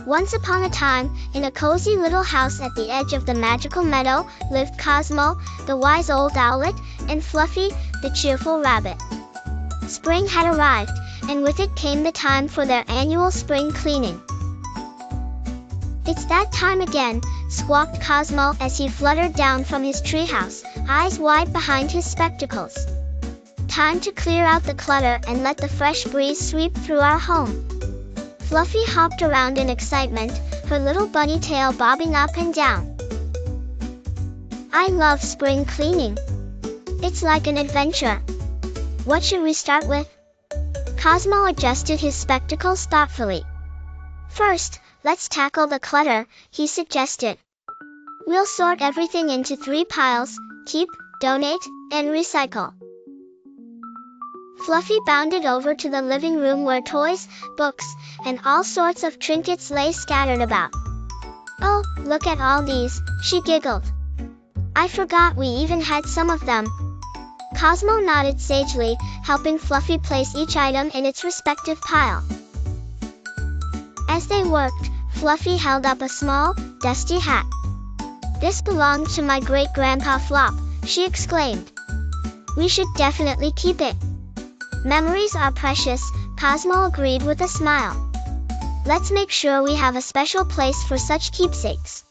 Once upon a time, in a cozy little house at the edge of the magical meadow, lived Cosmo, the wise old owlet, and Fluffy, the cheerful rabbit. Spring had arrived, and with it came the time for their annual spring cleaning. "It's that time again," squawked Cosmo as he fluttered down from his treehouse, eyes wide behind his spectacles. "Time to clear out the clutter and let the fresh breeze sweep through our home." Fluffy hopped around in excitement, her little bunny tail bobbing up and down. "I love spring cleaning. It's like an adventure. What should we start with?" Cosmo adjusted his spectacles thoughtfully. "First, let's tackle the clutter," he suggested. "We'll sort everything into 3 piles: keep, donate, and recycle." Fluffy bounded over to the living room where toys, books, and all sorts of trinkets lay scattered about. "Oh, look at all these," she giggled. "I forgot we even had some of them." Cosmo nodded sagely, helping Fluffy place each item in its respective pile. As they worked, Fluffy held up a small, dusty hat. "This belonged to my great-grandpa Flop," she exclaimed. "We should definitely keep it." "Memories are precious," Cosmo agreed with a smile. "Let's make sure we have a special place for such keepsakes."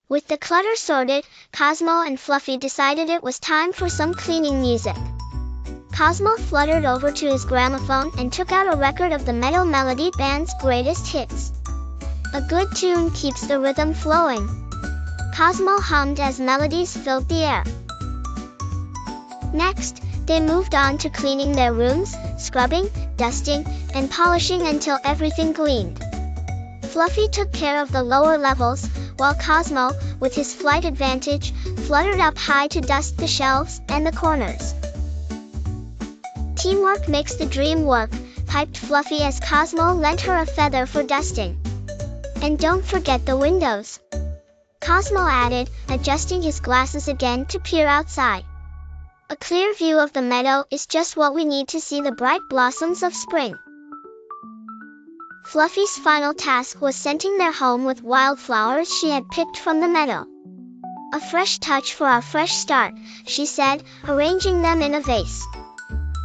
With the clutter sorted, Cosmo and Fluffy decided it was time for some cleaning music. Cosmo fluttered over to his gramophone and took out a record of the Meadow Melody Band's greatest hits. A good tune keeps the rhythm flowing. Cosmo hummed as melodies filled the air. Next, they moved on to cleaning their rooms, scrubbing, dusting, and polishing until everything gleamed. Fluffy took care of the lower levels, while Cosmo, with his flight advantage, fluttered up high to dust the shelves and the corners. "Teamwork makes the dream work," piped Fluffy as Cosmo lent her a feather for dusting. "And don't forget the windows," Cosmo added, adjusting his glasses again to peer outside. "A clear view of the meadow is just what we need to see the bright blossoms of spring." Fluffy's final task was scenting their home with wildflowers she had picked from the meadow. "A fresh touch for our fresh start," she said, arranging them in a vase.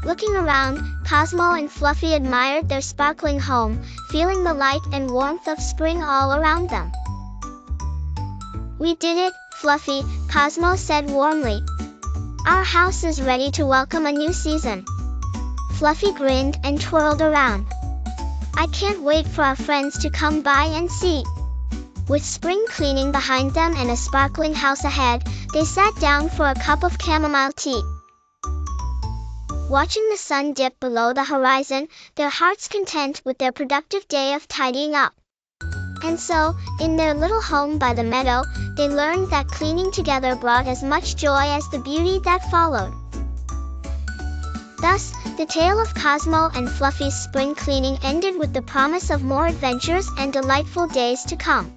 Looking around, Cosmo and Fluffy admired their sparkling home, feeling the light and warmth of spring all around them. "We did it, Fluffy," Cosmo said warmly. "Our house is ready to welcome a new season." Fluffy grinned and twirled around. "I can't wait for our friends to come by and see." With spring cleaning behind them and a sparkling house ahead, they sat down for a cup of chamomile tea. Watching the sun dip below the horizon, their hearts content with their productive day of tidying up. And so, in their little home by the meadow, they learned that cleaning together brought as much joy as the beauty that followed. Thus, the tale of Cosmo and Fluffy's spring cleaning ended with the promise of more adventures and delightful days to come.